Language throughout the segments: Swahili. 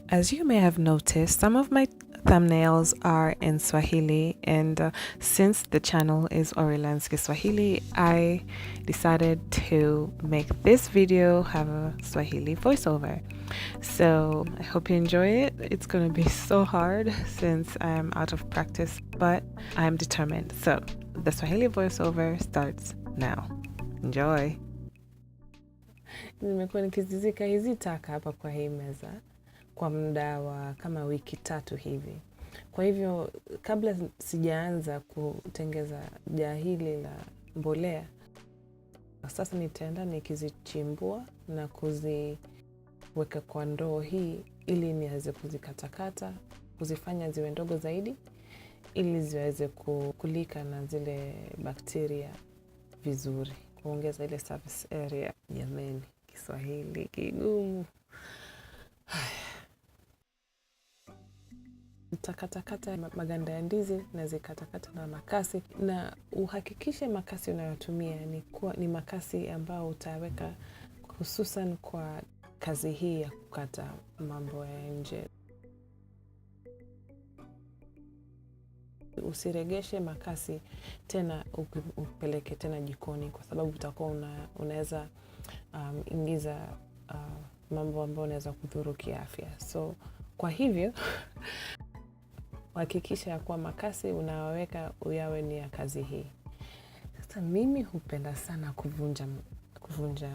As you may have noticed, some of my thumbnails are in Swahili, and since the channel is Orilanski Swahili, I decided to make this video have a Swahili voiceover. So I hope you enjoy it. It's going to be so hard since I'm out of practice, but I'm determined. So the Swahili voiceover starts now. Enjoy. Nimekuwa nikizizika hizi taka hapa kwa hii meza kwa muda wa kama wiki 3 hivi. Kwa hivyo kabla sijaanza kutengeza jaa hili la mbolea, sasa nitaenda nikizichimbua na kuziweka kwa ndoo hii ili niweze kuzikatakata, kuzifanya ziwe ndogo zaidi ili ziweze kulika na zile bakteria vizuri, kuongeza ile surface area. Jamani, Kiswahili kigumu. Nitakatakata maganda ya ndizi na zikatakata na makasi, na uhakikishe makasi unayotumia ni makasi ambao utaweka hususan kwa kazi hii ya kukata mambo ya nje. Usiregeshe makasi tena upeleke tena jikoni, kwa sababu utakuwa unaweza ingiza mambo ambayo unaweza kudhuru kiafya. So kwa hivyo hakikisha kuwa makasi unaweka uyawe ni ya kazi hii. Sasa mimi hupenda sana kuvunja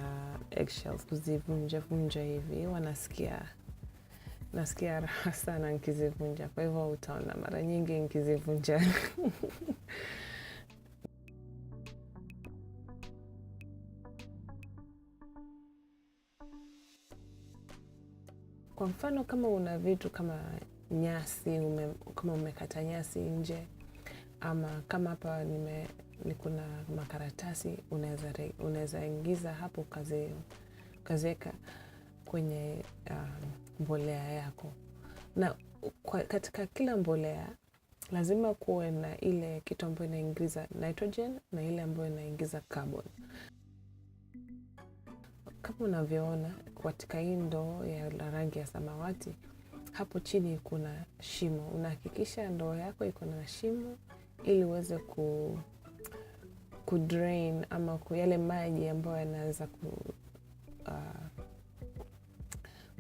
eggshells, kuzivunja hivi. Nasikia raha sana nikizivunja. Kwa hivyo utaona mara nyingi nikizivunja. Kwa mfano kama una vitu kama nyasi, kama umekata nyasi nje, ama kama hapa kuna makaratasi, unaweza ingiza hapo kazeka kwenye mbolea yako. Na katika kila mbolea lazima kuwe na ile kitu ambayo inaingiza nitrogen na ile ambayo inaingiza carbon. Kama unavyoona katika hii ndoo ya rangi ya samawati, hapo chini kuna shimo. Unahakikisha ndoo yako iko na shimo ili uweze kudrain ama yale maji ambayo yanaweza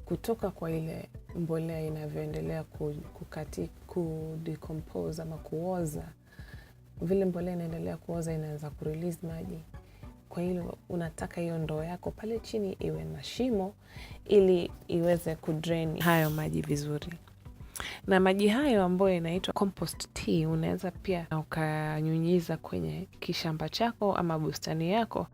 kutoka kwa ile mbolea inavyoendelea kudecompose ama kuoza. Vile mbolea inaendelea kuoza inaweza kurelease maji. Kwa hilo unataka hiyo ndoo yako pale chini iwe na shimo ili iweze kudrain hayo maji vizuri. Na maji hayo ambayo inaitwa compost tea unaweza pia ukanyunyiza kwenye kishamba chako ama bustani yako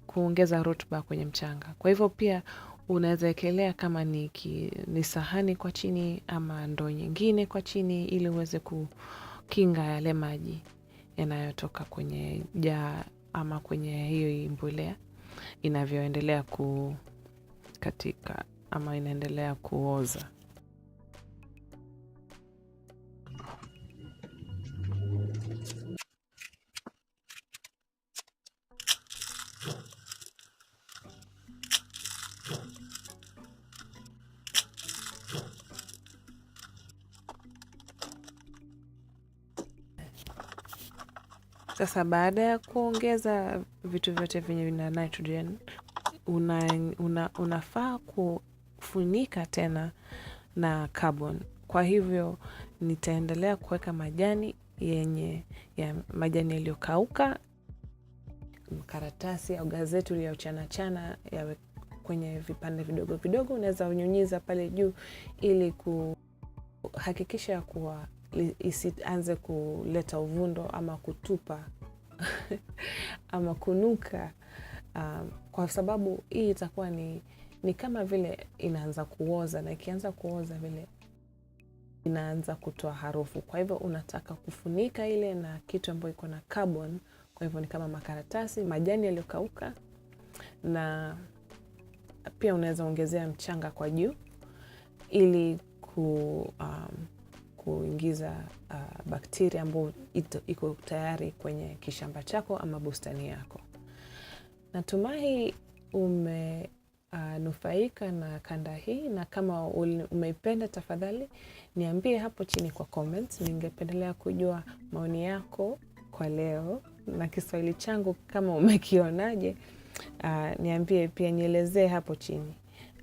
kuongeza rutuba kwenye mchanga. Kwa hivyo pia unaweza ekelea kama ni sahani kwa chini ama ndoo nyingine kwa chini ili uweze kukinga yale maji yanayotoka kwenye jaa ama kwenye hiyo mbolea inavyoendelea katika ama inaendelea kuoza. Sasa baada ya kuongeza vitu vyote vyenye vina nitrogen, unafaa kufunika tena na carbon. Kwa hivyo nitaendelea kuweka majani yaliyokauka, karatasi au gazeti iliyochana yawe kwenye vipande vidogo vidogo. Unaweza unyunyiza pale juu ili kuhakikisha kuwa isianze kuleta uvundo ama kutupa ama kunuka, kwa sababu hii itakuwa ni kama vile inaanza kuoza, na ikianza kuoza vile inaanza kutoa harufu. Kwa hivyo unataka kufunika ile na kitu ambayo iko na carbon. Kwa hivyo ni kama makaratasi, majani yaliyokauka, na pia unaweza ongezea mchanga kwa juu ili kuingiza bakteria ambayo iko tayari kwenye kishamba chako ama bustani yako. Natumai nufaika na kanda hii, na kama umeipenda, tafadhali niambie hapo chini kwa comment. Ningependelea kujua maoni yako kwa leo na Kiswahili changu kama umekionaje. Niambie pia, nielezee hapo chini.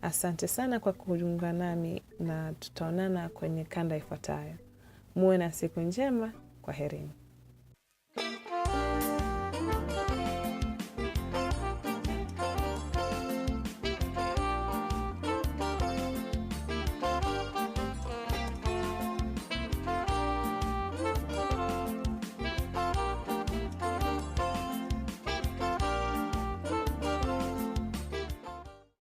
Asante sana kwa kujiunga nami, na tutaonana kwenye kanda ifuatayo. Muwe na siku njema. Kwaherini.